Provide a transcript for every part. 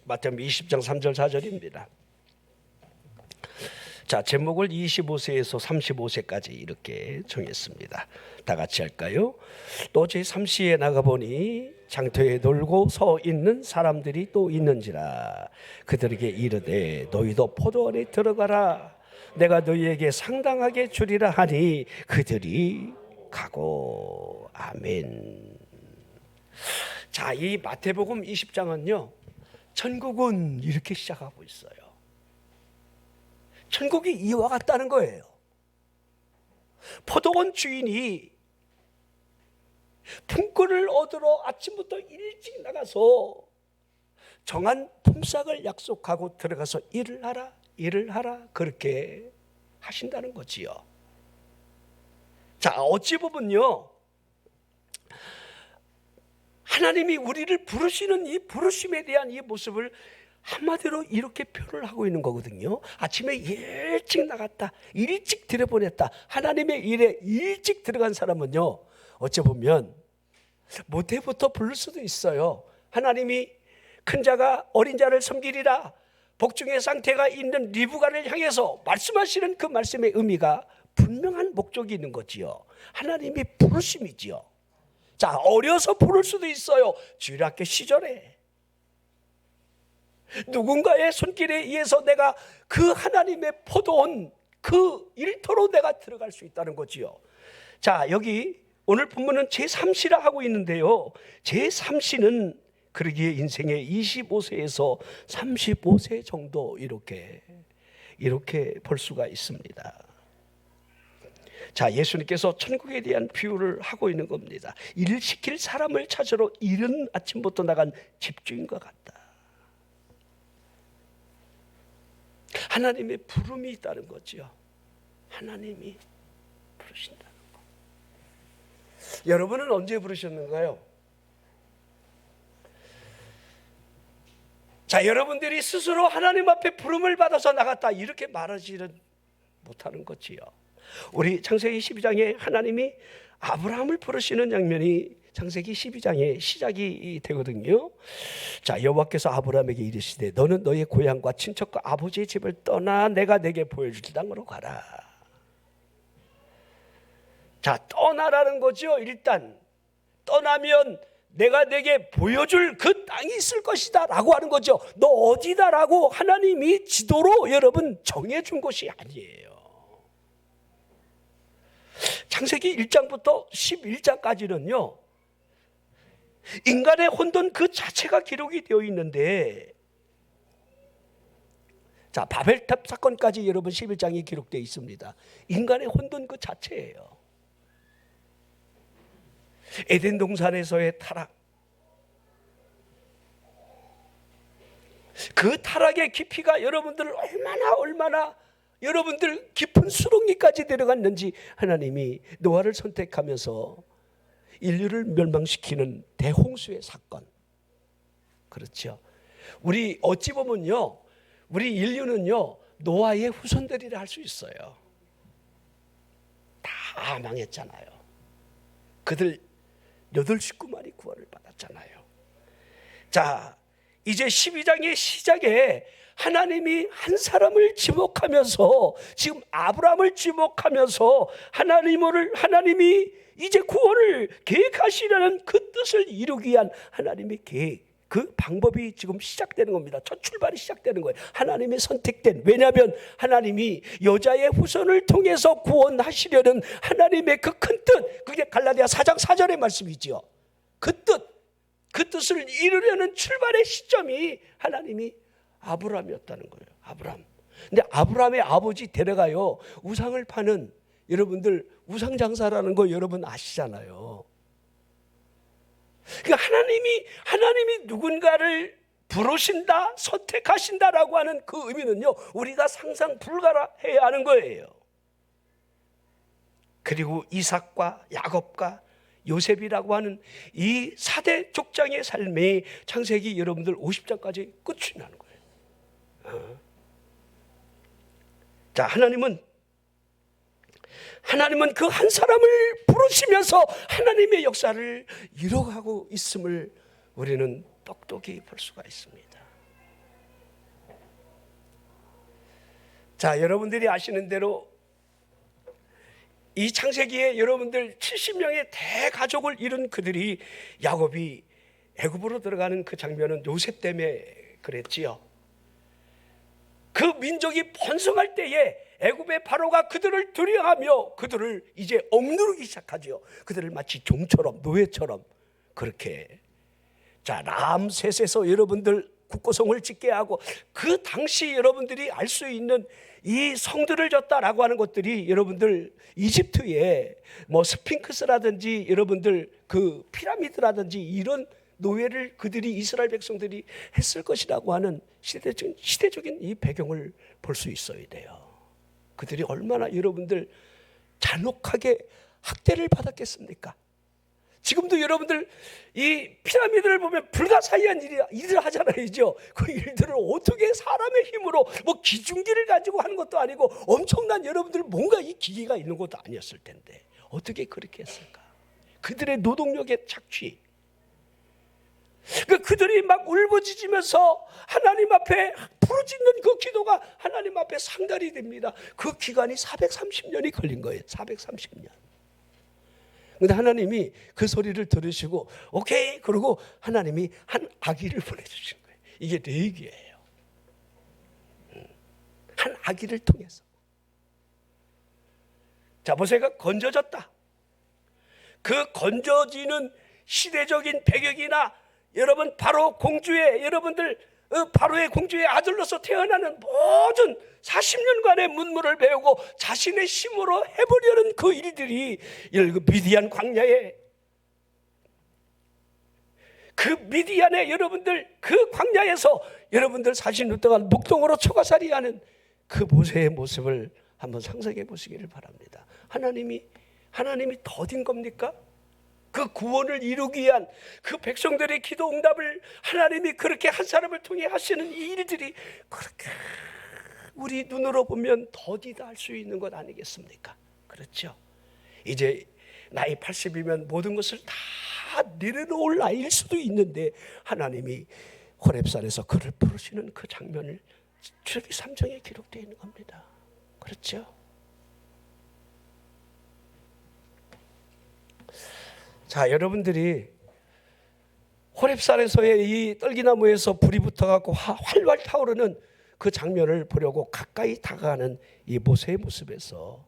마태복음 20장 3절 4절입니다. 자, 제목을 25세에서 35세까지 이렇게 정했습니다. 다 같이 할까요? 또 제3시에 나가보니 장터에 놀고 서 있는 사람들이 또 있는지라. 그들에게 이르되 너희도 포도원에 들어가라. 내가 너희에게 상당하게 주리라 하니 그들이 가고. 아멘. 자, 이 마태복음 20장은요, 천국은 이렇게 시작하고 있어요. 천국이 이와 같다는 거예요. 포도원 주인이 품꾼을 얻으러 아침부터 일찍 나가서 정한 품삯을 약속하고 들어가서 일을 하라 그렇게 하신다는 거지요. 자, 어찌 보면요, 하나님이 우리를 부르시는 이 부르심에 대한 이 모습을 한마디로 이렇게 표현을 하고 있는 거거든요. 아침에 일찍 나갔다, 일찍 들여보냈다. 하나님의 일에 일찍 들어간 사람은요, 어찌 보면 모태부터 부를 수도 있어요. 하나님이 큰 자가 어린 자를 섬기리라, 복중의 상태가 있는 리브가를 향해서 말씀하시는 그 말씀의 의미가 분명한 목적이 있는 거지요. 하나님이 부르심이지요. 자, 어려서 부를 수도 있어요. 주일학교 시절에 누군가의 손길에 의해서 내가 그 하나님의 포도원 그 일터로 내가 들어갈 수 있다는 거지요. 자, 여기 오늘 본문은 제3시라 하고 있는데요, 제3시는 그러기에 인생의 25세에서 35세 정도 이렇게 볼 수가 있습니다. 자, 예수님께서 천국에 대한 비유를 하고 있는 겁니다. 일을 시킬 사람을 찾으러 이른 아침부터 나간 집주인과 같다. 하나님의 부름이 있다는 거죠. 하나님이 부르신다는 거. 여러분은 언제 부르셨는가요? 자, 여러분들이 스스로 하나님 앞에 부름을 받아서 나갔다 이렇게 말하지는 못하는 거지요. 우리 창세기 12장에 하나님이 아브라함을 부르시는 장면이 창세기 12장의 시작이 되거든요. 자, 여호와께서 아브라함에게 이르시되 너는 너의 고향과 친척과 아버지의 집을 떠나 내가 내게 보여줄 땅으로 가라. 자, 떠나라는 거죠. 일단 떠나면 내가 내게 보여줄 그 땅이 있을 것이다 라고 하는 거죠. 너 어디다 라고 하나님이 지도로 여러분 정해준 것이 아니에요. 창세기 1장부터 11장까지는요 인간의 혼돈 그 자체가 기록이 되어 있는데, 자, 바벨탑 사건까지 여러분 11장이 기록되어 있습니다. 인간의 혼돈 그 자체예요. 에덴 동산에서의 타락, 그 타락의 깊이가 여러분들 얼마나 여러분들 깊은 수렁리까지 내려갔는지 하나님이 노아를 선택하면서 인류를 멸망시키는 대홍수의 사건. 그렇죠. 우리 어찌 보면요, 우리 인류는요 노아의 후손들이라 할 수 있어요. 다 망했잖아요. 그들 8식구만이 구원을 받았잖아요. 자, 이제 12장의 시작에 하나님이 한 사람을 지목하면서, 지금 아브라함을 지목하면서 하나님이 이제 구원을 계획하시려는 그 뜻을 이루기 위한 하나님의 계획, 그 방법이 지금 시작되는 겁니다. 첫 출발이 시작되는 거예요. 하나님의 선택된, 왜냐하면 하나님이 여자의 후손을 통해서 구원하시려는 하나님의 그 큰 뜻, 그게 갈라디아 4장 4절의 말씀이지요. 그 뜻을 이루려는 출발의 시점이 하나님이 아브라함이었다는 거예요. 아브라함. 근데 아브라함의 아버지 데레가요 우상을 파는, 여러분들 우상 장사라는 거 여러분 아시잖아요. 그러니까 하나님이 누군가를 부르신다, 선택하신다라고 하는 그 의미는요 우리가 상상 불가해야 하는 거예요. 그리고 이삭과 야곱과 요셉이라고 하는 이 4대 족장의 삶이 창세기 여러분들 50장까지 끝이 나는 거예요. 자, 하나님은 그 한 사람을 부르시면서 하나님의 역사를 이뤄가고 있음을 우리는 똑똑히 볼 수가 있습니다. 자, 여러분들이 아시는 대로 이 창세기에 여러분들 70명의 대가족을 이룬 그들이 야곱이 애굽으로 들어가는 그 장면은 요셉 때문에 그랬지요. 그 민족이 번성할 때에 애굽의 바로가 그들을 두려워하며 그들을 이제 억누르기 시작하죠. 그들을 마치 종처럼, 노예처럼 그렇게. 자, 람셋에서 여러분들 국고성을 짓게 하고 그 당시 여러분들이 알 수 있는 이 성들을 졌다라고 하는 것들이 여러분들 이집트에 뭐 스핑크스라든지 여러분들 그 피라미드라든지 이런 노예를 그들이 이스라엘 백성들이 했을 것이라고 하는 시대적인 이 배경을 볼 수 있어야 돼요. 그들이 얼마나 여러분들 잔혹하게 학대를 받았겠습니까? 지금도 여러분들 이 피라미드를 보면 불가사의한 일을 하잖아요. 그 일들을 어떻게 사람의 힘으로 뭐 기중기를 가지고 하는 것도 아니고 엄청난 여러분들 뭔가 이 기계가 있는 것도 아니었을 텐데 어떻게 그렇게 했을까? 그들의 노동력의 착취. 그들이 막 울부짖으면서 하나님 앞에 부르짖는 그 기도가 하나님 앞에 상달이 됩니다. 그 기간이 430년이 걸린 거예요. 430년. 근데 하나님이 그 소리를 들으시고 오케이 그러고 하나님이 한 아기를 보내주신 거예요. 이게 레위기예요. 한 아기를 통해서. 자, 모세가 건져졌다. 그 건져지는 시대적인 배경이나 여러분 바로 공주의 여러분들 바로의 공주의 아들로서 태어나는 모든 40년간의 문물을 배우고 자신의 힘으로 해보려는 그 일들이 그 미디안 광야에 그 미디안의 여러분들 그 광야에서 여러분들 40년 동안 목동으로 초가살이하는 그 모세의 모습을 한번 상상해 보시기를 바랍니다. 하나님이 더딘 겁니까? 그 구원을 이루기 위한 그 백성들의 기도 응답을 하나님이 그렇게 한 사람을 통해 하시는 이 일들이 그렇게 우리 눈으로 보면 더디다 할 수 있는 것 아니겠습니까? 그렇죠? 이제 나이 80이면 모든 것을 다 내려놓을 나이일 수도 있는데 하나님이 호렙산에서 그를 부르시는 그 장면을 출애굽기 3장에 기록되어 있는 겁니다. 그렇죠? 자, 여러분들이 호렙산에서의 이 떨기나무에서 불이 붙어갖고 활활 타오르는 그 장면을 보려고 가까이 다가가는 이 모세의 모습에서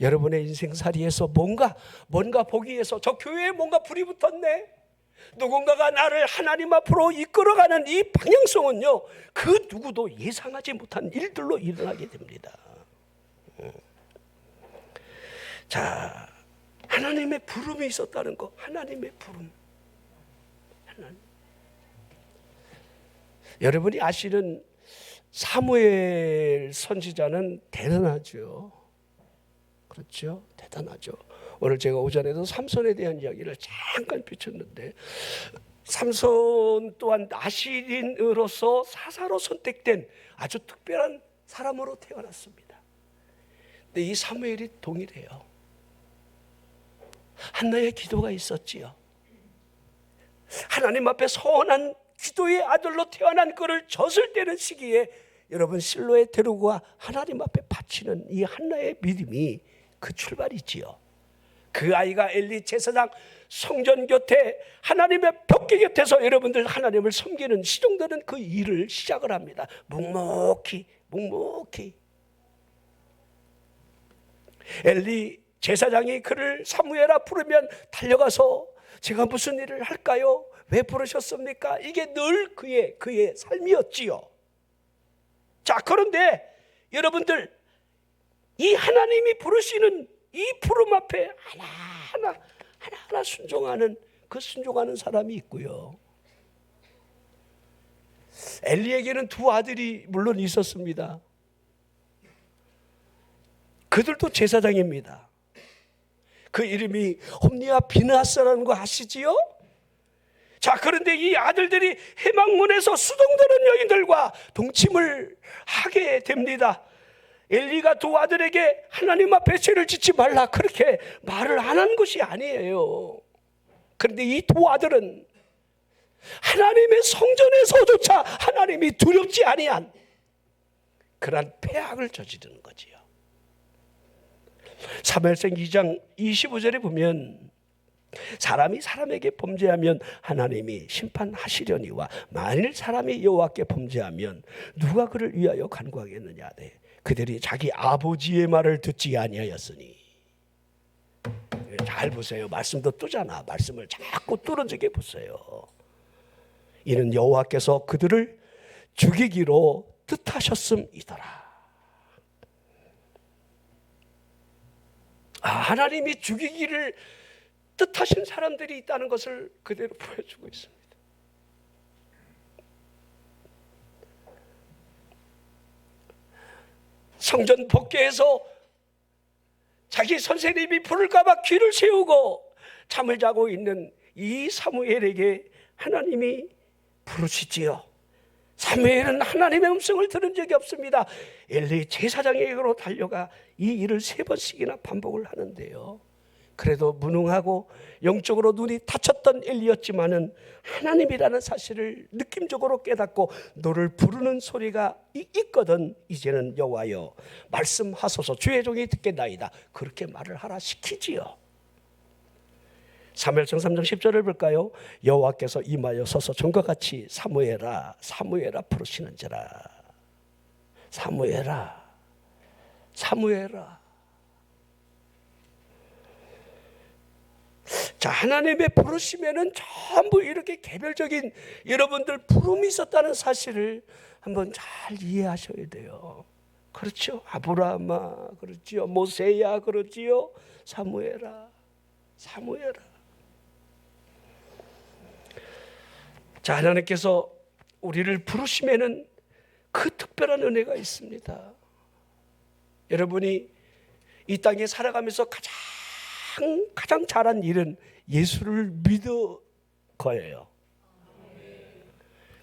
여러분의 인생살이에서 뭔가 보기 위해서 저 교회에 뭔가 불이 붙었네. 누군가가 나를 하나님 앞으로 이끌어가는 이 방향성은요, 그 누구도 예상하지 못한 일들로 일어나게 됩니다. 자, 하나님의 부름이 있었다는 거. 하나님의 부름. 여러분이 아시는 사무엘 선지자는 대단하죠. 그렇죠? 대단하죠. 오늘 제가 오전에도 삼손에 대한 이야기를 잠깐 비쳤는데 삼손 또한 나실인으로서 사사로 선택된 아주 특별한 사람으로 태어났습니다. 근데 이 사무엘이 동일해요. 한나의 기도가 있었지요. 하나님 앞에 선한 기도의 아들로 태어난 그를 젖을 떼는 시기에 여러분 실로의 데려가 하나님 앞에 바치는 이 한나의 믿음이 그 출발이지요. 그 아이가 엘리 제사장 성전 곁에 하나님의 벽계 곁에서 여러분들 하나님을 섬기는 시종되는 그 일을 시작을 합니다. 묵묵히 엘리 제사장이 그를 사무엘아 부르면 달려가서 제가 무슨 일을 할까요? 왜 부르셨습니까? 이게 늘 그의 삶이었지요. 자, 그런데 여러분들 이 하나님이 부르시는 이 부름 앞에 하나하나 순종하는 그 순종하는 사람이 있고요. 엘리에게는 두 아들이 물론 있었습니다. 그들도 제사장입니다. 그 이름이 홈니와 비느하스라는 거 아시지요? 자, 그런데 이 아들들이 해망문에서 수동드는 여인들과 동침을 하게 됩니다. 엘리가 두 아들에게 하나님 앞에 죄를 짓지 말라 그렇게 말을 안 한 것이 아니에요. 그런데 이 두 아들은 하나님의 성전에서조차 하나님이 두렵지 아니한 그러한 폐악을 저지르는 거지요. 사무엘상 2장 25절에 보면 사람이 사람에게 범죄하면 하나님이 심판하시려니와 만일 사람이 여호와께 범죄하면 누가 그를 위하여 간구하겠느냐. 네. 그들이 자기 아버지의 말을 듣지 아니하였으니. 잘 보세요. 말씀도 뜨잖아. 말씀을 자꾸 뚫어지게 보세요. 이는 여호와께서 그들을 죽이기로 뜻하셨음이더라. 하나님이 죽이기를 뜻하신 사람들이 있다는 것을 그대로 보여주고 있습니다. 성전 법궤에서 자기 선생님이 부를까봐 귀를 세우고 잠을 자고 있는 이 사무엘에게 하나님이 부르시지요. 사무엘은 하나님의 음성을 들은 적이 없습니다. 엘리 제사장에게로 달려가 이 일을 3번씩이나 반복을 하는데요. 그래도 무능하고 영적으로 눈이 닫혔던 엘리였지만은 하나님이라는 사실을 느낌적으로 깨닫고 너를 부르는 소리가 있거든. 이제는 여호와여 말씀하소서 주의 종이 듣겠나이다. 그렇게 말을 하라 시키지요. 사무엘상 3장 10절을 볼까요? 여호와께서 임하여 서서 전과 같이 사무엘아 사무엘아 부르시는지라. 사무엘아 사무엘아. 자, 하나님의 부르심에는 전부 이렇게 개별적인 여러분들 부름이 있었다는 사실을 한번 잘 이해하셔야 돼요. 그렇죠? 아브라함아 그렇지요. 모세야 그렇지요. 사무엘아 사무엘아. 자, 하나님께서 우리를 부르심에는 그 특별한 은혜가 있습니다. 여러분이 이 땅에 살아가면서 가장 잘한 일은 예수를 믿어 거예요.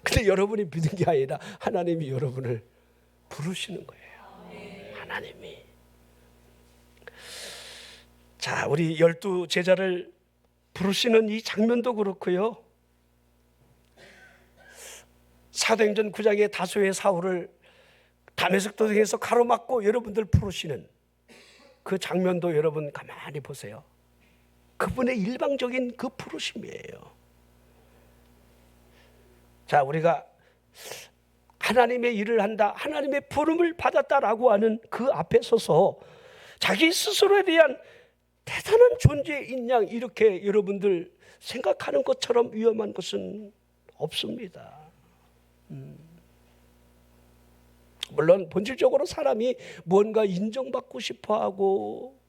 근데 여러분이 믿은 게 아니라 하나님이 여러분을 부르시는 거예요. 하나님이. 자, 우리 12 제자를 부르시는 이 장면도 그렇고요. 사도행전 9장의 다소의 사울을 다메섹 도성에서 가로막고 여러분들 부르시는 그 장면도 여러분 가만히 보세요. 그분의 일방적인 그 부르심이에요. 자, 우리가 하나님의 일을 한다, 하나님의 부름을 받았다라고 하는 그 앞에 서서 자기 스스로에 대한 대단한 존재인 양 이렇게 여러분들 생각하는 것처럼 위험한 것은 없습니다. 물론 본질적으로 사람이 뭔가 인정받고 싶어하고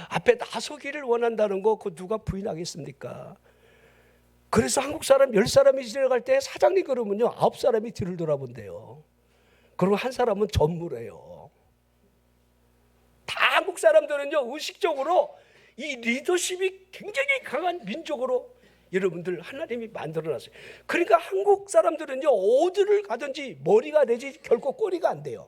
앞에 나서기를 원한다는 거 그거 누가 부인하겠습니까? 그래서 한국 사람 10사람이 지나갈 때 사장님 그러면요 9사람이 뒤를 돌아본대요. 그리고 한 사람은 전무래요. 다 한국 사람들은요 의식적으로 이 리더십이 굉장히 강한 민족으로 여러분들 하나님이 만들어놨어요. 그러니까 한국 사람들은요 어디를 가든지 머리가 되지 결코 꼬리가 안 돼요.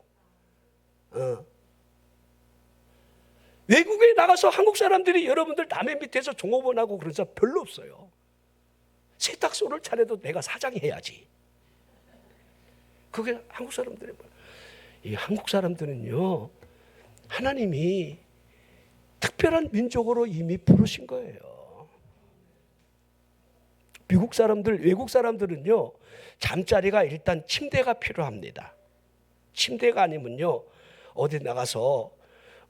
외국에 나가서 한국 사람들이 여러분들 남의 밑에서 종업원하고 그런 사람 별로 없어요. 세탁소를 차려도 내가 사장해야지. 그게 한국 사람들의 거예요. 이 한국 사람들은요 하나님이 특별한 민족으로 이미 부르신 거예요. 미국 사람들, 외국 사람들은요 잠자리가 일단 침대가 필요합니다. 침대가 아니면요 어디 나가서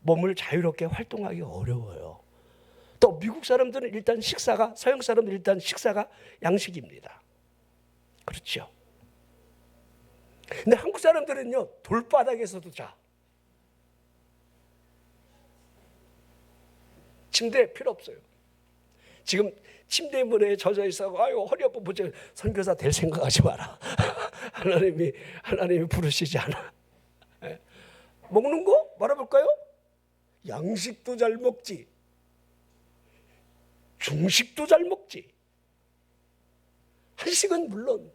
몸을 자유롭게 활동하기 어려워요. 또 미국 사람들은 일단 식사가, 서양 사람들은 일단 식사가 양식입니다. 그렇죠. 근데 한국 사람들은요 돌바닥에서도 자. 침대 필요 없어요. 지금 침대 문에 젖어 있어. 아유 허리 아파 보자. 선교사 될 생각하지 마라. 하나님이 부르시지 않아. 먹는 거 말해볼까요? 양식도 잘 먹지, 중식도 잘 먹지, 한식은 물론.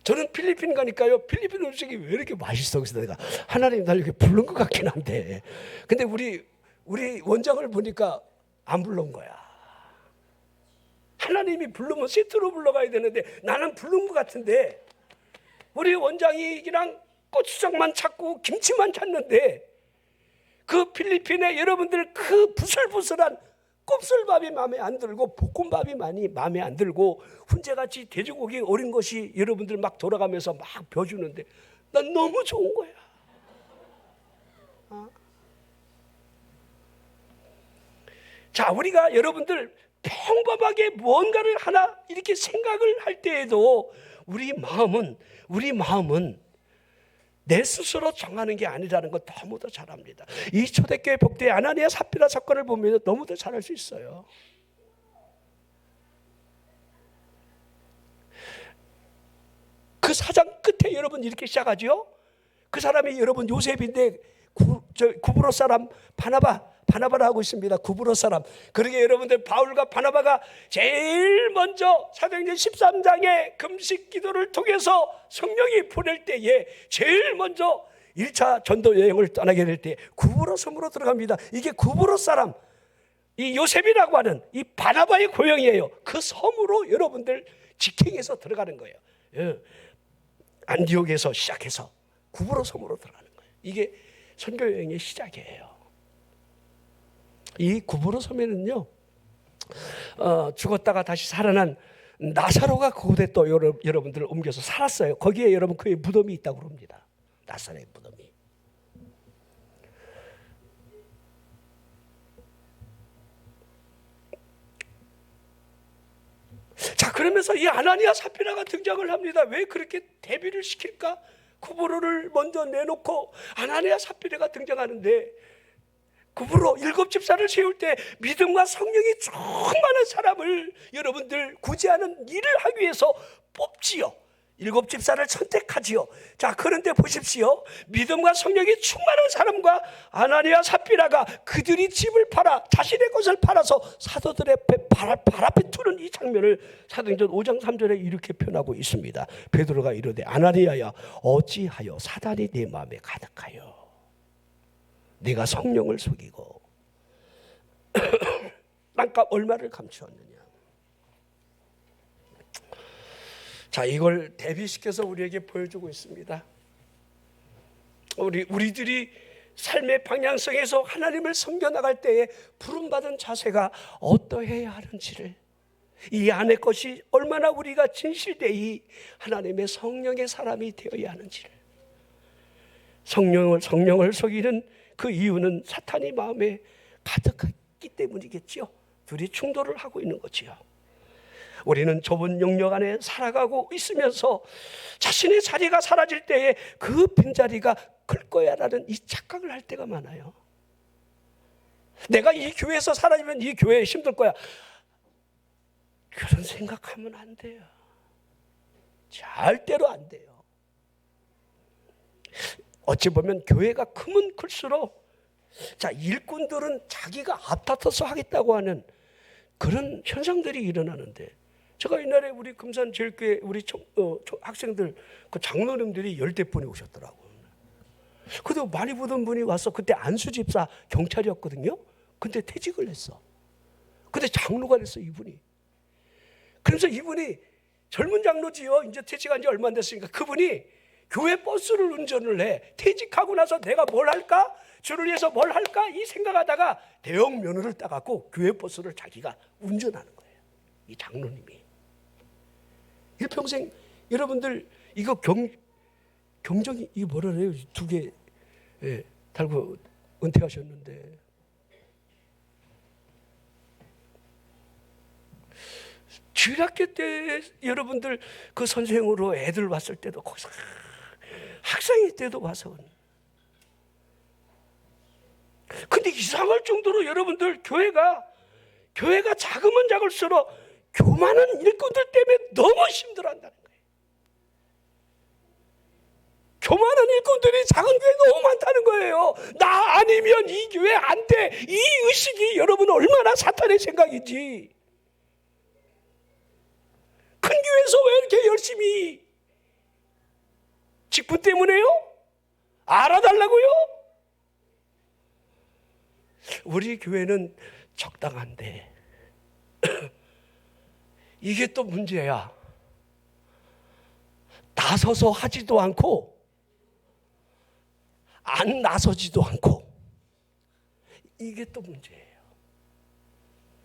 저는 필리핀 가니까요 필리핀 음식이 왜 이렇게 맛있어? 그래서 내가 하나님 날 이렇게 부른 것 같긴 한데, 근데 우리 원장을 보니까 안 불러온 거야. 하나님이 부르면 세트로 불러가야 되는데 나는 부른 것 같은데 우리 원장이랑 고추장만 찾고 김치만 찾는데 그 필리핀에 여러분들 그 부슬부슬한 곱슬밥이 마음에 안 들고 볶음밥이 많이 마음에 안 들고 훈제같이 돼지고기 어린 것이 여러분들 막 돌아가면서 막 벼주는데 난 너무 좋은 거야. 자, 우리가 여러분들 평범하게 뭔가를 하나 이렇게 생각을 할 때에도 우리 마음은 내 스스로 정하는 게 아니라는 거 너무도 잘 압니다. 이 초대교회 복되의 아나니아 삽비라 사건을 보면 너무도 잘 알 수 있어요. 그 사장 끝에 여러분 이렇게 시작하죠. 그 사람이 여러분 요셉인데 구브로 사람 바나바라고 있습니다. 구브로 사람. 그러게 여러분들 바울과 바나바가 제일 먼저 사도행전 13장의 금식 기도를 통해서 성령이 보낼 때에 제일 먼저 1차 전도 여행을 떠나게 될 때 구브로 섬으로 들어갑니다. 이게 구브로 사람, 이 요셉이라고 하는 이 바나바의 고향이에요. 그 섬으로 여러분들 직행해서 들어가는 거예요. 안디옥에서 시작해서 구브로 섬으로 들어가는 거예요. 이게 선교 여행의 시작이에요. 이 구브로 섬에는요, 죽었다가 다시 살아난 나사로가 그곳에 또 여러분들을 옮겨서 살았어요. 거기에 여러분 그의 무덤이 있다고 합니다. 나사로의 무덤이. 자, 그러면서 이 아나니아 삽비라가 등장을 합니다. 왜 그렇게 대비를 시킬까? 구브로를 먼저 내놓고 아나니아 삽비라가 등장하는데, 구브로 7 집사를 세울 때 믿음과 성령이 충만한 사람을 여러분들 구제하는 일을 하기 위해서 뽑지요. 7 집사를 선택하지요. 자, 그런데 보십시오. 믿음과 성령이 충만한 사람과 아나니아 삽비라가 그들이 집을 팔아 자신의 것을 팔아서 사도들 앞에 발 앞에 두는 이 장면을 사도행전 5장 3절에 이렇게 표현하고 있습니다. 베드로가 이르되 아나니아야 어찌하여 사단이 내 마음에 가득하여 네가 성령을 속이고 땅값 얼마를 감추었느냐. 자, 이걸 대비시켜서 우리에게 보여주고 있습니다. 우리들이 삶의 방향성에서 하나님을 섬겨나갈 때에 부름받은 자세가 어떠해야 하는지를, 이 안의 것이 얼마나 우리가 진실되이 하나님의 성령의 사람이 되어야 하는지를, 성령을 속이는 그 이유는 사탄이 마음에 가득했기 때문이겠지요. 둘이 충돌을 하고 있는 거지요. 우리는 좁은 영역 안에 살아가고 있으면서 자신의 자리가 사라질 때에 그 빈자리가 클 거야라는 이 착각을 할 때가 많아요. 내가 이 교회에서 사라지면 이 교회에 힘들 거야. 그런 생각하면 안 돼요. 절대로 안 돼요. 어찌 보면 교회가 크면 클수록, 자, 일꾼들은 자기가 앞다퉈서 하겠다고 하는 그런 현상들이 일어나는데, 제가 옛날에 우리 금산제일교회 우리 학생들 그 장로님들이 10대 분이 오셨더라고요. 그래도 많이 보던 분이 와서, 그때 안수 집사 경찰이었거든요. 근데 퇴직을 했어. 근데 장로가 됐어, 이분이. 그래서 이분이 젊은 장로지요. 이제 퇴직한 지 얼마 안 됐으니까 그분이 교회 버스를 운전을 해. 퇴직하고 나서 내가 뭘 할까? 주를 위해서 뭘 할까? 이 생각하다가 대형 면허를 따갖고 교회 버스를 자기가 운전하는 거예요. 이 장로님이. 일평생 여러분들 이거 경정이 이거 뭐라 그래요? 2개 달고 은퇴하셨는데, 주일학교 때 여러분들 그 선생으로 애들 왔을 때도 거기서 학생일 때도 와서, 근데 이상할 정도로 여러분들 교회가 작으면 작을수록 교만한 일꾼들 때문에 너무 힘들어한다는 거예요. 교만한 일꾼들이 작은 교회 너무 많다는 거예요. 나 아니면 이 교회 안 돼. 이 의식이 여러분 얼마나 사탄의 생각인지. 큰 교회에서 왜 이렇게 열심히, 직분 때문에요? 알아달라고요? 우리 교회는 적당한데 이게 또 문제야. 나서서 하지도 않고 안 나서지도 않고, 이게 또 문제예요.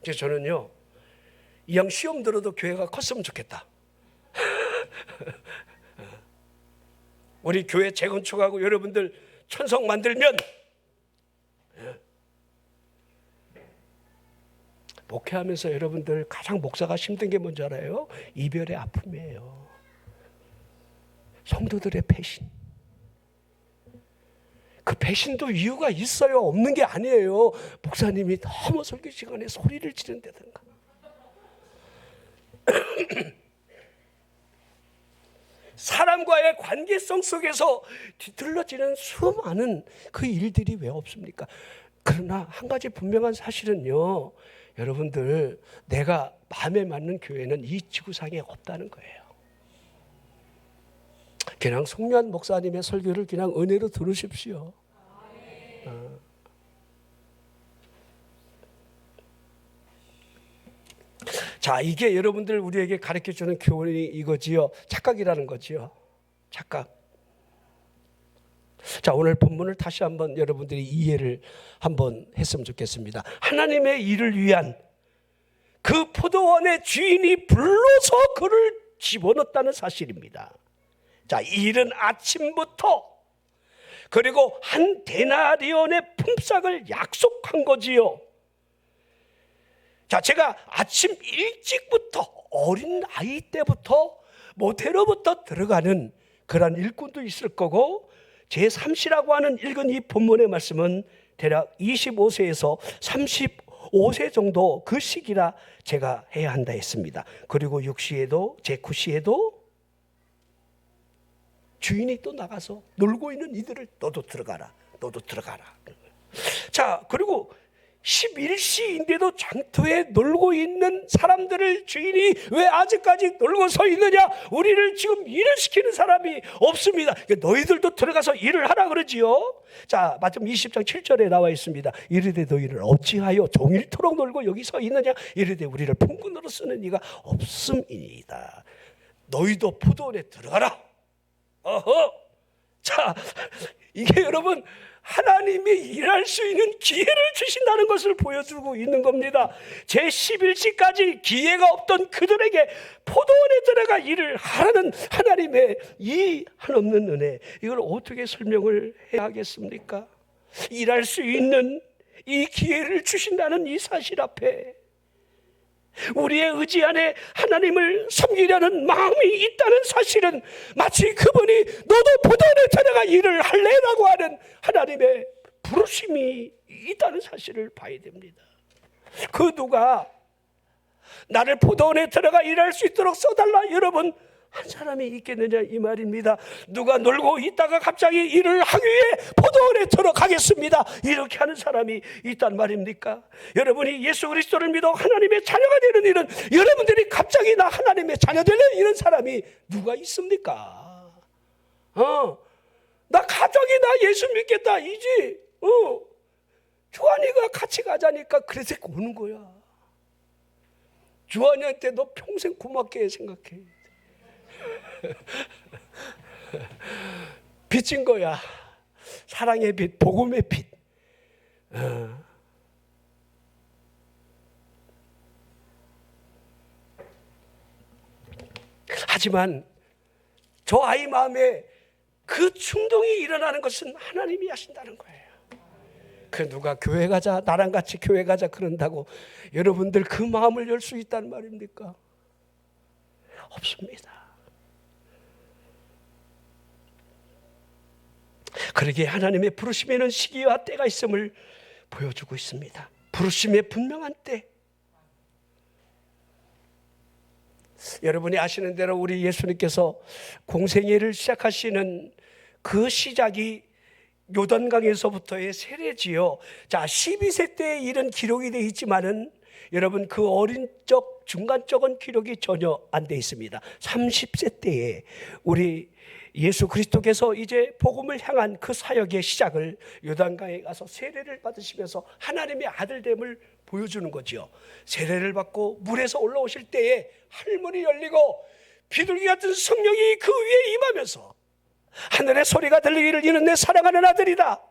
그래서 저는요, 이왕 시험 들어도 교회가 컸으면 좋겠다. 우리 교회 재건축하고 여러분들 천성 만들면 목회하면서 여러분들 가장 목사가 힘든 게 뭔지 알아요? 이별의 아픔이에요. 성도들의 배신. 그 배신도 이유가 있어요. 없는 게 아니에요. 목사님이 너무 설교 시간에 소리를 지른다든가. 사람과의 관계성 속에서 뒤틀러지는 수많은 그 일들이 왜 없습니까? 그러나 한 가지 분명한 사실은요, 여러분들, 내가 마음에 맞는 교회는 이 지구상에 없다는 거예요. 그냥 송면 목사님의 설교를 그냥 은혜로 들으십시오. 자, 이게 여러분들 우리에게 가르쳐주는 교훈이 이거지요. 착각이라는 거지요. 착각. 자, 오늘 본문을 다시 한번 여러분들이 이해를 한번 했으면 좋겠습니다. 하나님의 일을 위한 그 포도원의 주인이 불러서 그를 집어넣었다는 사실입니다. 자, 이른 아침부터, 그리고 한 데나리온의 품삯을 약속한 거지요. 자, 제가 아침 일찍부터, 어린 아이 때부터 모태로부터 들어가는 그런 일꾼도 있을 거고, 제3시라고 하는 읽은 이 본문의 말씀은 대략 25세에서 35세 정도 그 시기라 제가 해야 한다 했습니다. 그리고 6시에도, 제9시에도 주인이 또 나가서 놀고 있는 이들을 너도 들어가라, 너도 들어가라. 자, 그리고 11시인데도 장터에 놀고 있는 사람들을 주인이 왜 아직까지 놀고 서 있느냐? 우리를 지금 일을 시키는 사람이 없습니다. 너희들도 들어가서 일을 하라 그러지요. 자, 마태복음 20장 7절에 나와 있습니다. 이르되 너희를 어찌하여 종일토록 놀고 여기 서 있느냐? 이르되 우리를 품꾼으로 쓰는 이가 없음이니이다. 너희도 포도원에 들어가라. 어허. 자, 이게 여러분, 하나님이 일할 수 있는 기회를 주신다는 것을 보여주고 있는 겁니다. 제11시까지 기회가 없던 그들에게 포도원에 들어가 일을 하라는 하나님의 이 한없는 은혜, 이걸 어떻게 설명을 해야 하겠습니까? 일할 수 있는 이 기회를 주신다는 이 사실 앞에 우리의 의지 안에 하나님을 섬기려는 마음이 있다는 사실은 마치 그분이 너도 포도원에 들어가 일을 할래라고 하는 하나님의 부르심이 있다는 사실을 봐야 됩니다. 그 누가 나를 포도원에 들어가 일할 수 있도록 써달라, 여러분, 한 사람이 있겠느냐 이 말입니다. 누가 놀고 있다가 갑자기 일을 하기 위해 포도원에 들어가겠습니다, 이렇게 하는 사람이 있단 말입니까? 여러분이 예수 그리스도를 믿어 하나님의 자녀가 되는 일은, 여러분들이 갑자기 나 하나님의 자녀 되려는 이런 사람이 누가 있습니까? 나 가족이 나 예수 믿겠다 이지. 주한이가 같이 가자니까 그래서 오는 거야. 주한이한테 너 평생 고맙게 생각해. 빚진 거야. 사랑의 빚, 복음의 빚. 하지만 저 아이 마음에 그 충동이 일어나는 것은 하나님이 하신다는 거예요. 그 누가 교회 가자, 나랑 같이 교회 가자 그런다고 여러분들 그 마음을 열 수 있단 말입니까? 없습니다. 그러기에 하나님의 부르심에는 시기와 때가 있음을 보여주고 있습니다. 부르심의 분명한 때. 여러분이 아시는 대로 우리 예수님께서 공생애를 시작하시는 그 시작이 요단강에서부터의 세례지요. 자, 12세 때의 일은 기록이 되어 있지만은 여러분 그 어린 적, 중간 적은 기록이 전혀 안 돼 있습니다. 30세 때에 우리 예수 그리스도께서 이제 복음을 향한 그 사역의 시작을 요단강에 가서 세례를 받으시면서 하나님의 아들됨을 보여주는 거지요. 세례를 받고 물에서 올라오실 때에 하늘문이 열리고 비둘기 같은 성령이 그 위에 임하면서 하늘의 소리가 들리기를 이는 내 사랑하는 아들이다.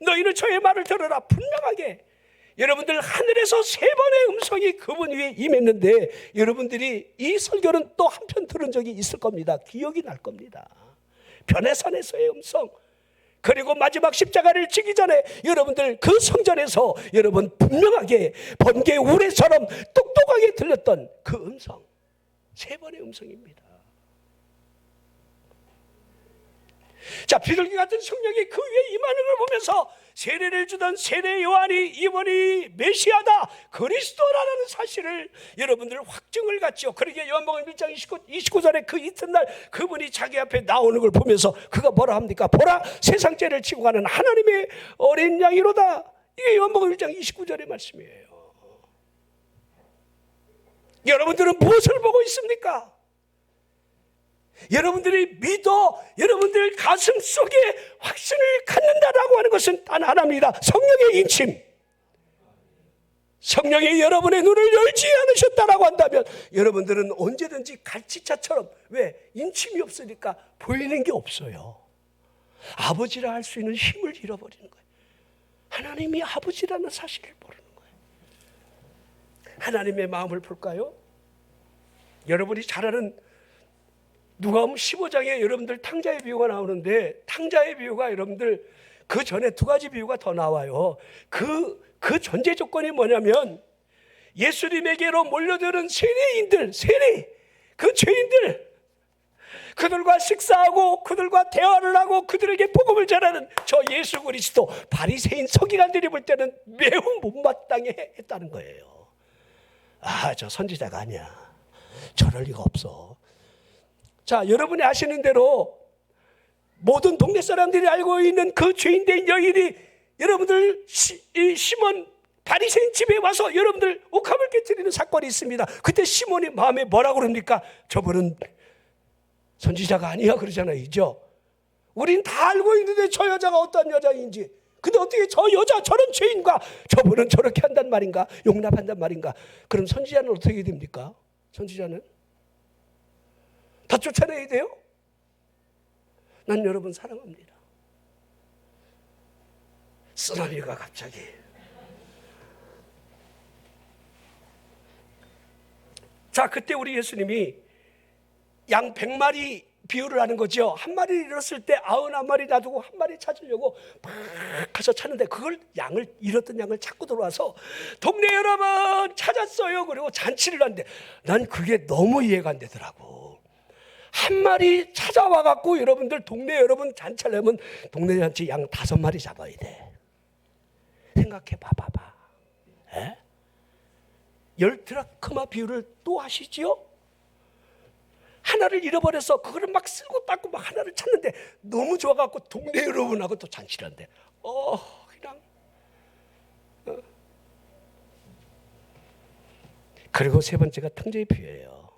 너희는 저의 말을 들어라. 분명하게 여러분들 하늘에서 3번의 음성이 그분 위에 임했는데 여러분들이 이 설교는 또 한편 들은 적이 있을 겁니다. 기억이 날 겁니다. 변해산에서의 음성, 그리고 마지막 십자가를 지기 전에 여러분들 그 성전에서 여러분 분명하게 번개 우레처럼 똑똑하게 들렸던 그 음성, 3번의 음성입니다. 자, 비둘기 같은 성령이 그 위에 임하는 걸 보면서 세례를 주던 세례 요한이 이번이 메시아다, 그리스도라는 사실을 여러분들 확증을 갖죠. 그러기에 요한복음 1장 29절에 그 이튿날 그분이 자기 앞에 나오는 걸 보면서 그가 뭐라 합니까? 보라, 세상 죄를 지고 가는 하나님의 어린 양이로다. 이게 요한복음 1장 29절의 말씀이에요. 여러분들은 무엇을 보고 있습니까? 여러분들이 믿어 여러분들 가슴 속에 확신을 갖는다라고 하는 것은 단 하나입니다. 성령의 인침. 성령이 여러분의 눈을 열지 않으셨다라고 한다면 여러분들은 언제든지 갈치차처럼, 왜? 인침이 없으니까 보이는 게 없어요. 아버지라 할 수 있는 힘을 잃어버리는 거예요. 하나님이 아버지라는 사실을 모르는 거예요. 하나님의 마음을 볼까요? 여러분이 잘 아는 누가복음 15장에 여러분들 탕자의 비유가 나오는데, 탕자의 비유가 여러분들 그 전에 2가지 비유가 더 나와요. 그 전제 조건이 뭐냐면 예수님에게로 몰려드는 세례인들, 그 죄인들, 그들과 식사하고 그들과 대화를 하고 그들에게 복음을 전하는 저 예수 그리스도, 바리새인 서기관들이 볼 때는 매우 못마땅해 했다는 거예요. 아, 저 선지자가 아니야, 저럴 리가 없어. 자, 여러분이 아시는 대로 모든 동네 사람들이 알고 있는 그 죄인된 여인이 여러분들 시몬 바리새인 집에 와서 여러분들 옥합을 깨뜨리는 사건이 있습니다. 그때 시몬이 마음에 뭐라고 그럽니까? 저분은 선지자가 아니야 그러잖아요. 이죠? 우린 다 알고 있는데 저 여자가 어떤 여자인지. 근데 어떻게 저 여자, 저런 죄인과 저분은 저렇게 한단 말인가? 용납한단 말인가? 그럼 선지자는 어떻게 됩니까? 선지자는 다 쫓아내야 돼요? 난 여러분 사랑합니다. 쓰나미가 갑자기. 자, 그때 우리 예수님이 양 100마리 비유를 하는 거죠. 한 마리를 잃었을 때 99마리 놔두고 한 마리 찾으려고 막 가서 찾는데, 그걸 잃었던 양을 찾고 들어와서 동네 여러분 찾았어요. 그리고 잔치를 하는데 난 그게 너무 이해가 안 되더라고. 한 마리 찾아와 갖고 여러분들 동네 여러분 잔치하려면 동네 잔치 양 5마리 잡아야 돼. 생각해 봐봐. 10드라크마 비유를 또 하시지요? 하나를 잃어버려서 그거를 막 쓸고 닦고 막 하나를 찾는데 너무 좋아갖고 동네 여러분하고 또 잔치를 한대. 그리고 3번째가 탕자의 비유예요.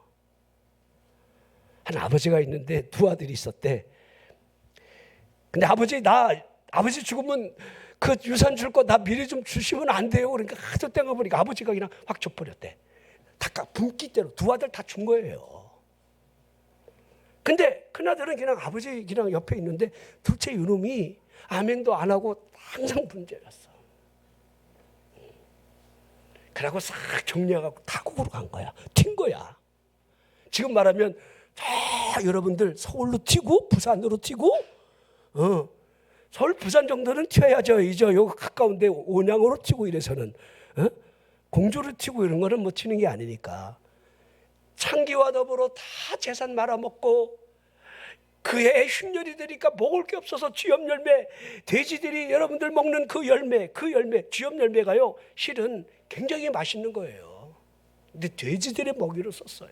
한 아버지가 있는데 2 아들이 있었대. 근데 아버지 죽으면 그 유산 줄 거 나 미리 좀 주시면 안 돼요. 그러니까 하도 땡가 보니까 아버지가 그냥 확 줘버렸대. 다 분기대로 2 아들 다 준 거예요. 근데 큰아들은 그냥 아버지 그냥 옆에 있는데, 둘째 이놈이 아멘도 안 하고 항상 문제였어. 그러고 싹 정리해갖고 타국으로 간 거야. 튄 거야. 지금 말하면 여러분들 서울로 튀고 부산으로 튀고, 서울 부산 정도는 튀어야죠. 여기 가까운데 온양으로 튀고 이래서는, 공주로 튀고 이런 거는 뭐 튀는 게 아니니까. 창기와 더불어 다 재산 말아먹고 그해 흉년이 되니까 먹을 게 없어서 쥐염 열매, 돼지들이 여러분들 먹는 그 열매, 쥐염 열매가요 실은 굉장히 맛있는 거예요. 근데 돼지들의 먹이로 썼어요.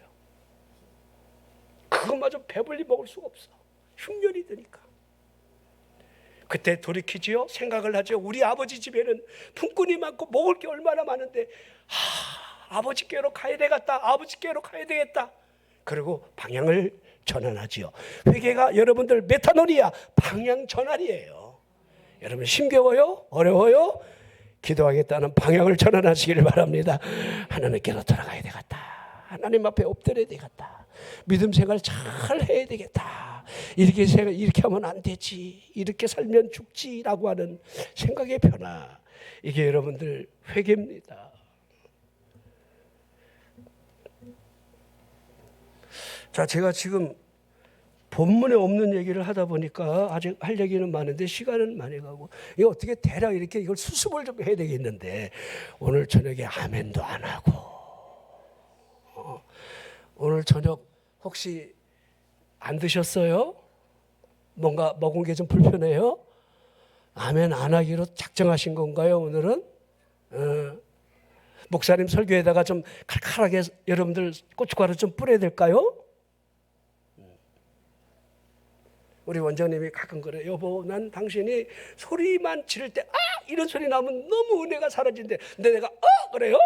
그것마저 배불리 먹을 수가 없어. 흉년이 되니까. 그때 돌이키지요. 생각을 하죠. 우리 아버지 집에는 품꾼이 많고 먹을 게 얼마나 많은데 아버지께로 가야 되겠다. 아버지께로 가야 되겠다. 그리고 방향을 전환하지요. 회개가 여러분들 메타노니아, 방향 전환이에요. 여러분 힘겨워요? 어려워요? 기도하겠다는 방향을 전환하시기를 바랍니다. 하나님께로 돌아가야 되겠다. 하나님 앞에 엎드려야 되겠다. 믿음 생활 잘 해야 되겠다. 이렇게 하면 안 되지. 이렇게 살면 죽지라고 하는 생각의 변화. 이게 여러분들 회개입니다. 자, 제가 지금 본문에 없는 얘기를 하다 보니까 아직 할 얘기는 많은데 시간은 많이 가고, 이거 어떻게 대략 이렇게 이걸 수습을 좀 해야 되겠는데, 오늘 저녁에 아멘도 안 하고, 오늘 저녁 혹시 안 드셨어요? 뭔가 먹은 게 좀 불편해요? 아멘 안 하기로 작정하신 건가요, 오늘은? 목사님 설교에다가 좀 칼칼하게 여러분들 고춧가루 좀 뿌려야 될까요? 우리 원장님이 가끔 그래. 여보, 난 당신이 소리만 지를 때 이런 소리 나면 너무 은혜가 사라진대. 근데 내가 그래요?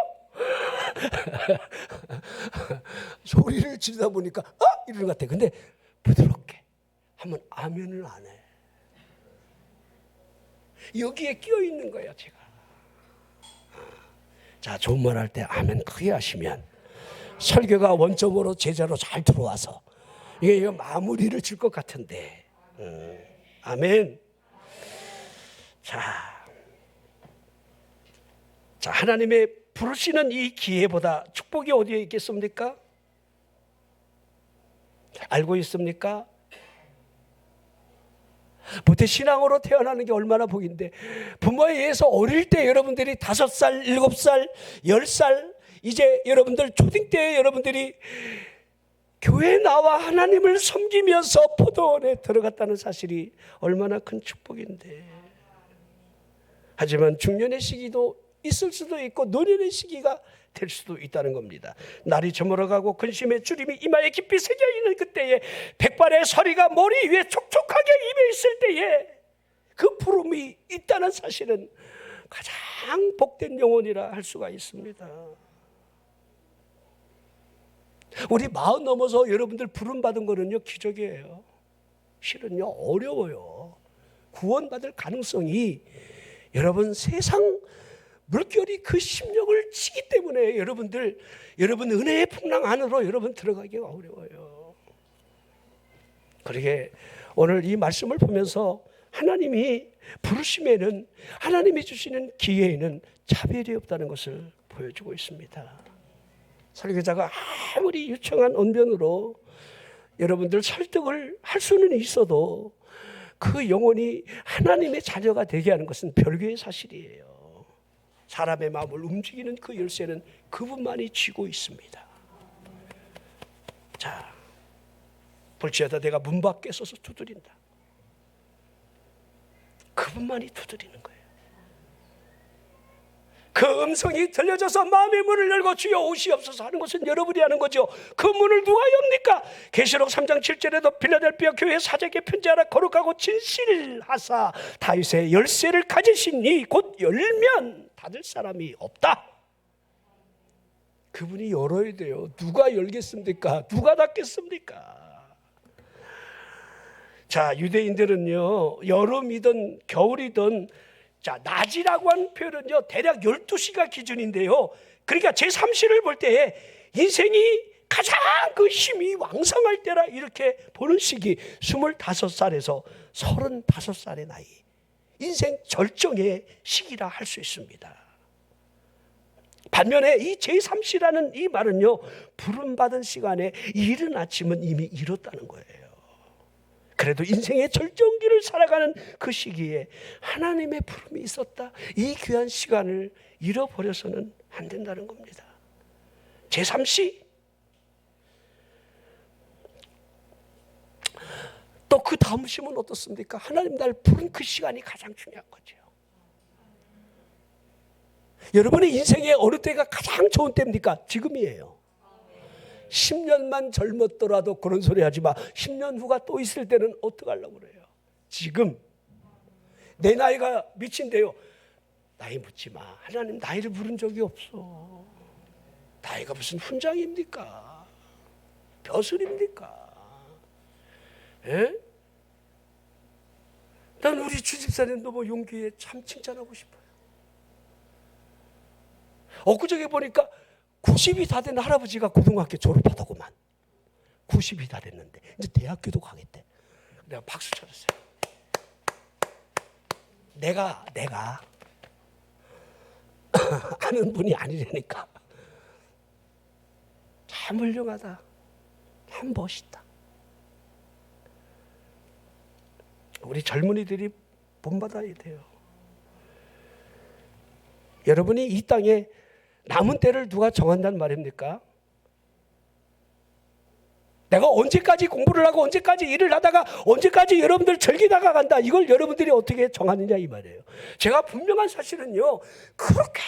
소리를 지르다 보니까 이러는 것 같아. 근데 부드럽게 하면 아멘을 안 해. 여기에 끼어 있는 거야, 제가. 자, 좋은 말 할 때 아멘 크게 하시면 설교가 원점으로 제자로 잘 들어와서 이게 마무리를 줄 것 같은데. 아멘. 자, 하나님의 부르시는 이 기회보다 축복이 어디에 있겠습니까? 알고 있습니까? 모태신앙으로 태어나는 게 얼마나 복인데, 부모에 의해서 어릴 때 여러분들이 5살, 7살, 10살, 이제 여러분들 초딩 때 여러분들이 교회에 나와 하나님을 섬기면서 포도원에 들어갔다는 사실이 얼마나 큰 축복인데, 하지만 중년의 시기도 있을 수도 있고 노년의 시기가 될 수도 있다는 겁니다. 날이 저물어가고 근심의 주림이 이마에 깊이 새겨있는 그때에 백발의 서리가 머리 위에 촉촉하게 임해 있을 때에 그 부름이 있다는 사실은 가장 복된 영혼이라 할 수가 있습니다. 우리 40 넘어서 여러분들 부름받은 거는요, 기적이에요. 실은요, 어려워요. 구원받을 가능성이, 여러분 세상 물결이 그 심령을 치기 때문에 여러분 은혜의 풍랑 안으로 여러분 들어가기가 어려워요. 그러게 오늘 이 말씀을 보면서 하나님이 부르심에는, 하나님이 주시는 기회에는 차별이 없다는 것을 보여주고 있습니다. 설교자가 아무리 유창한 언변으로 여러분들 설득을 할 수는 있어도 그 영혼이 하나님의 자녀가 되게 하는 것은 별개의 사실이에요. 사람의 마음을 움직이는 그 열쇠는 그분만이 쥐고 있습니다. 자, 볼지어다 내가 문 밖에 서서 두드린다. 그분만이 두드리는 거예요. 그 음성이 들려져서 마음의 문을 열고 주여 오시옵소서 하는 것은 여러분이 하는 거죠. 그 문을 누가 엽니까? 계시록 3장 7절에도 빌라델피아 교회 사제에게 편지하라. 거룩하고 진실하사 다윗의 열쇠를 가지시니 곧 열면 닫을 사람이 없다. 그분이 열어야 돼요. 누가 열겠습니까? 누가 닫겠습니까? 자, 유대인들은요, 여름이든 겨울이든, 자, 낮이라고 하는 표현은요, 대략 12시가 기준인데요. 그러니까 제3시를 볼 때 인생이 가장 그 힘이 왕성할 때라 이렇게 보는 시기, 25살에서 35살의 나이, 인생 절정의 시기라 할 수 있습니다. 반면에 이 제3시라는 이 말은요, 부름받은 시간에 이른 아침은 이미 이뤘다는 거예요. 그래도 인생의 절정기를 살아가는 그 시기에 하나님의 부름이 있었다. 이 귀한 시간을 잃어버려서는 안 된다는 겁니다. 제3시. 또 그 다음 시면 어떻습니까? 하나님 날 부른 그 시간이 가장 중요한 거죠. 여러분의 인생의 어느 때가 가장 좋은 때입니까? 지금이에요. 10년만 젊었더라도 그런 소리 하지 마. 10년 후가 또 있을 때는 어떡하려고 그래요? 지금 내 나이가 미친데요. 나이 묻지 마. 하나님 나이를 물은 적이 없어. 나이가 무슨 훈장입니까? 벼슬입니까? 예? 난 우리 주집사님도 뭐 용기에 참 칭찬하고 싶어요. 엊그저께 보니까 90이 다 된 할아버지가 고등학교 졸업하더구만. 90이 다 됐는데 이제 대학교도 가겠대. 내가 박수 쳐줬어요. 내가 아는 분이 아니라니까. 참 훌륭하다. 참 멋있다. 우리 젊은이들이 본받아야 돼요. 여러분이 이 땅에 남은 때를 누가 정한단 말입니까? 내가 언제까지 공부를 하고 언제까지 일을 하다가 언제까지 여러분들 즐기다가 간다. 이걸 여러분들이 어떻게 정하느냐 이 말이에요. 제가 분명한 사실은요. 그렇게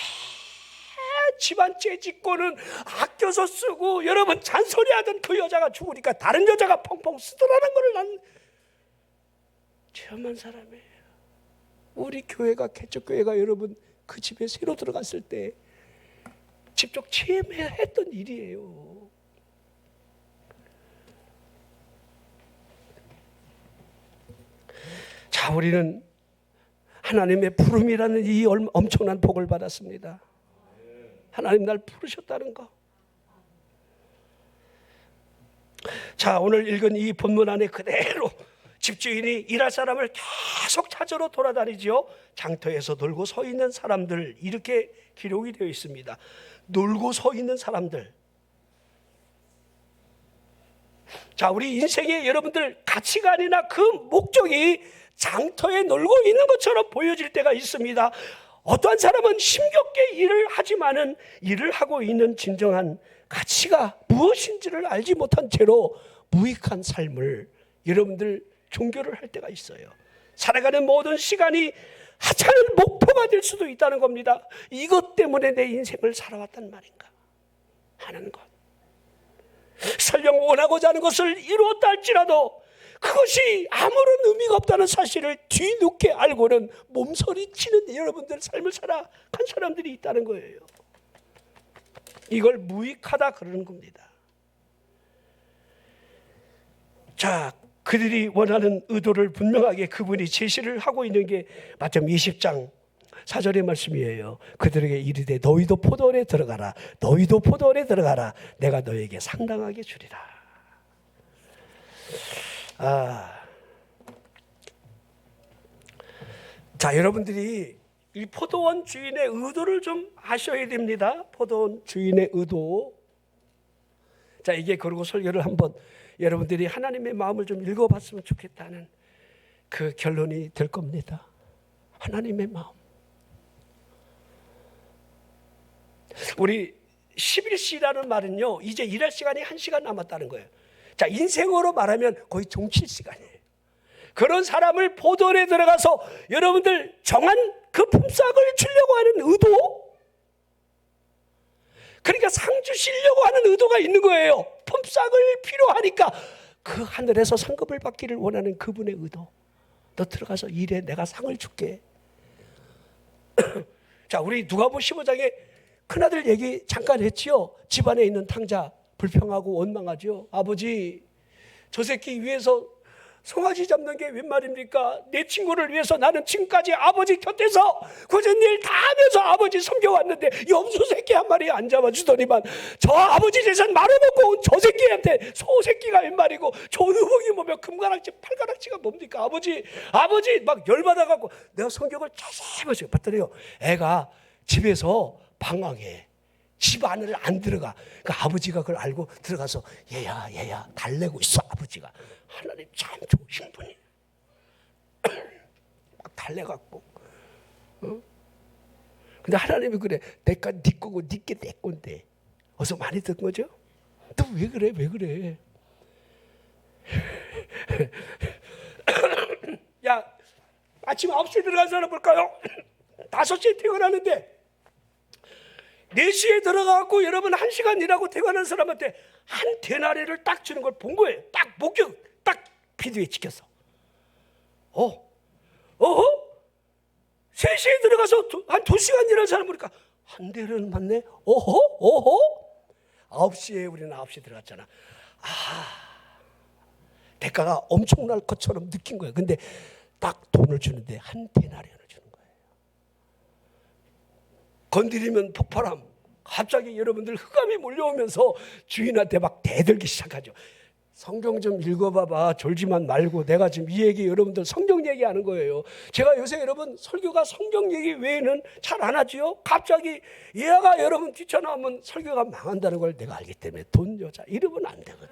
집안 째짓고는 아껴서 쓰고 여러분 잔소리하던 그 여자가 죽으니까 다른 여자가 펑펑 쓰더라는 걸 난 체험한 사람이에요. 우리 교회가 개척교회가 여러분 그 집에 새로 들어갔을 때 직접 체험했던 일이에요. 자, 우리는 하나님의 부름이라는 이 엄청난 복을 받았습니다. 하나님 날 부르셨다는 거. 자, 오늘 읽은 이 본문 안에 그대로 집주인이 일할 사람을 계속 찾으러 돌아다니죠. 장터에서 놀고 서 있는 사람들, 이렇게 기록이 되어 있습니다. 놀고 서 있는 사람들. 자, 우리 인생의 여러분들 가치관이나 그 목적이 장터에 놀고 있는 것처럼 보여질 때가 있습니다. 어떠한 사람은 힘겹게 일을 하지만은 일을 하고 있는 진정한 가치가 무엇인지를 알지 못한 채로 무익한 삶을 여러분들 종교를 할 때가 있어요. 살아가는 모든 시간이 하찮은 목표가 될 수도 있다는 겁니다. 이것 때문에 내 인생을 살아왔단 말인가 하는 것. 설령 원하고자 하는 것을 이루었다 할지라도 그것이 아무런 의미가 없다는 사실을 뒤늦게 알고는 몸서리치는 여러분들 삶을 살아간 사람들이 있다는 거예요. 이걸 무익하다 그러는 겁니다. 자, 그들이 원하는 의도를 분명하게 그분이 제시를 하고 있는 게 마태복음 20장 4절의 말씀이에요. 그들에게 이르되 너희도 포도원에 들어가라. 너희도 포도원에 들어가라. 내가 너에게 상당하게 주리라. 자, 여러분들이 이 포도원 주인의 의도를 좀 아셔야 됩니다. 포도원 주인의 의도. 자, 이게 그리고 설교를 한번 여러분들이 하나님의 마음을 좀 읽어봤으면 좋겠다는 그 결론이 될 겁니다. 하나님의 마음. 우리 11시라는 말은요, 이제 일할 시간이 1시간 남았다는 거예요. 자, 인생으로 말하면 거의 종칠 시간이에요. 그런 사람을 포도원에 들어가서 여러분들 정한 그 품삯을 주려고 하는 의도, 그러니까 상 주시려고 하는 의도가 있는 거예요. 품삯을 필요하니까 그 하늘에서 상급을 받기를 원하는 그분의 의도. 너 들어가서 일해, 내가 상을 줄게. 자, 우리 누가복음 15장에 큰아들 얘기 잠깐 했지요. 집안에 있는 탕자 불평하고 원망하죠. 아버지, 저 새끼 위해서 송아지 잡는 게 웬 말입니까? 내 친구를 위해서 나는 지금까지 아버지 곁에서 굳은 일 다 하면서 아버지 섬겨왔는데 염소 새끼 한 마리 안 잡아주더니만 저 아버지 재산 말아먹고 온 저 새끼한테 소 새끼가 웬 말이고 조누복이 뭐며 금가락지 팔가락지가 뭡니까? 아버지 막 열받아갖고 내가 성경을 자세히 봤더니요, 애가 집에서 방황해. 집 안을 안 들어가. 그러니까 아버지가 그걸 알고 들어가서 얘야 달래고 있어. 아버지가 하나님 참 좋으신 분이 막 달래갖고. 근데 하나님이 그래, 내가 네 거고 네게 내 건데 어서 많이 듣는 거죠? 너 왜 그래? 야, 아침 9시에 들어간 사람 볼까요? 5시에 퇴근하는데 4시에 들어가고 여러분 1시간 일하고 퇴근하는 사람한테 한 데나리를 딱 주는 걸 본 거예요. 딱 목격, 딱 비디오에 찍혔어. 3시에 들어가서 한 2시간 일하는 사람 보니까 한 대를 맞네. 9시에 우리는 9시에 들어갔잖아. 대가가 엄청날 것처럼 느낀 거예요. 근데 딱 돈을 주는데 한 데나리를 주는 거예요. 건드리면 폭발함. 갑자기 여러분들 흑암이 몰려오면서 주인한테 막 대들기 시작하죠. 성경 좀 읽어봐봐. 졸지만 말고. 내가 지금 이 얘기 여러분들 성경 얘기하는 거예요. 제가 요새 여러분 설교가 성경 얘기 외에는 잘 안 하지요. 갑자기 얘가 여러분 뛰쳐나오면 설교가 망한다는 걸 내가 알기 때문에 돈, 여자 이러면 안 되거든.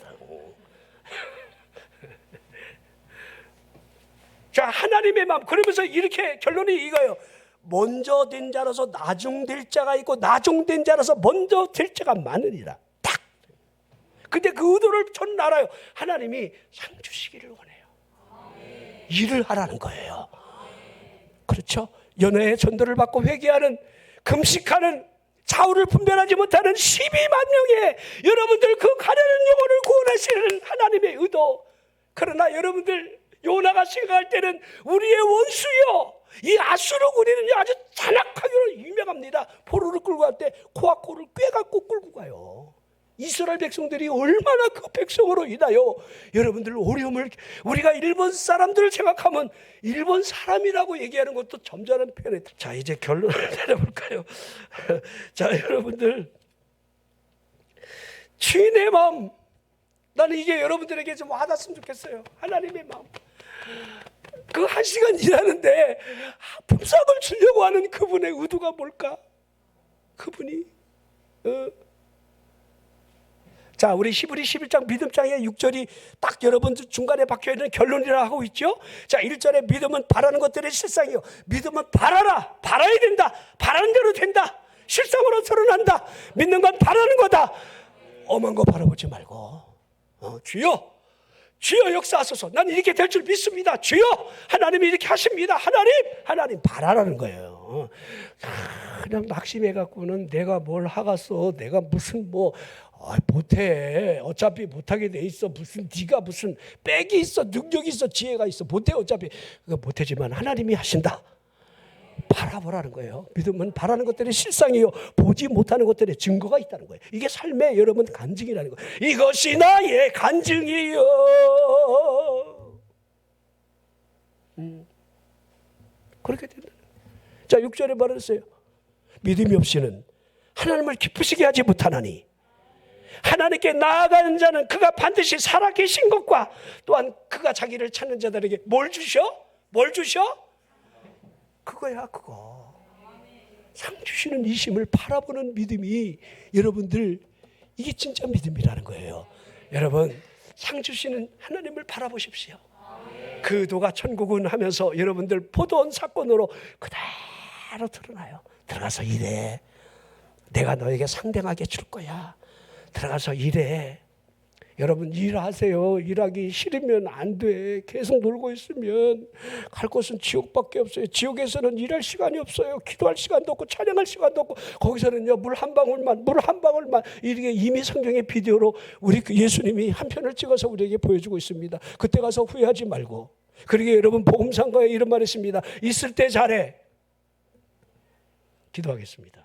자, 하나님의 마음. 그러면서 이렇게 결론이 이거예요. 먼저 된 자라서 나중될 자가 있고 나중된 자라서 먼저 될 자가 많으리라. 딱. 근데 그 의도를 저는 알아요. 하나님이 상 주시기를 원해요. 일을 하라는 거예요. 그렇죠? 연애의 전도를 받고 회개하는, 금식하는, 좌우를 분별하지 못하는 12만 명의 여러분들 그 가련한 영혼을 구원하시는 하나님의 의도. 그러나 여러분들 요나가 생각할 때는 우리의 원수요, 이 아수르 군인은 아주 잔악하기로 유명합니다. 포로를 끌고 갈 때 코와 코를 꿰갖고 끌고 가요. 이스라엘 백성들이 얼마나 그 백성으로 인하여 여러분들 어려움을, 우리가 일본 사람들을 생각하면 일본 사람이라고 얘기하는 것도 점잖은 표현이. 자, 이제 결론을 내려볼까요? 자, 여러분들 주인의 마음, 나는 이게 여러분들에게 좀 와닿았으면 좋겠어요. 하나님의 마음. 그 1시간 일하는데 품삯을 주려고 하는 그분의 의도가 뭘까? 그분이 자, 우리 히브리 11장 믿음장의 6절이 딱 여러분 중간에 박혀있는 결론이라 하고 있죠. 자, 1절에 믿음은 바라는 것들의 실상이요, 믿음은 바라라. 바라야 된다. 바라는 대로 된다. 실상으로 드러난다. 믿는 건 바라는 거다. 엄한 거 바라보지 말고 주여, 주여 역사하소서. 난 이렇게 될 줄 믿습니다. 주여, 하나님이 이렇게 하십니다. 하나님 바라라는 거예요. 그냥 낙심해갖고는 내가 뭘 하겠어, 내가 무슨 못해, 어차피 못하게 돼 있어, 무슨 네가 무슨 빽이 있어, 능력이 있어, 지혜가 있어, 못해, 어차피 그거 못하지만 하나님이 하신다. 바라보라는 거예요. 믿음은 바라는 것들의 실상이요, 보지 못하는 것들의 증거가 있다는 거예요. 이게 삶의 여러분 간증이라는 거예요. 이것이 나의 간증이요. 그렇게 된다. 자, 6절에 말했어요. 믿음이 없이는 하나님을 기쁘시게 하지 못하나니 하나님께 나아가는 자는 그가 반드시 살아계신 것과 또한 그가 자기를 찾는 자들에게 뭘 주셔? 뭘 주셔? 그거야, 그거. 상 주시는 이심을 바라보는 믿음이 여러분들, 이게 진짜 믿음이라는 거예요. 여러분, 상 주시는 하나님을 바라보십시오. 그 의도가 천국은 하면서 여러분들 포도원 사건으로 그대로 드러나요. 들어가서 일해. 내가 너에게 상당하게 줄 거야. 들어가서 일해. 여러분 일하세요. 일하기 싫으면 안 돼. 계속 놀고 있으면 갈 곳은 지옥밖에 없어요. 지옥에서는 일할 시간이 없어요. 기도할 시간도 없고 찬양할 시간도 없고, 거기서는요 물 한 방울만 이렇게 이미 성경의 비디오로 우리 예수님이 한 편을 찍어서 우리에게 보여주고 있습니다. 그때 가서 후회하지 말고. 그러게 여러분 복음상가에 이런 말 했습니다. 있을 때 잘해. 기도하겠습니다.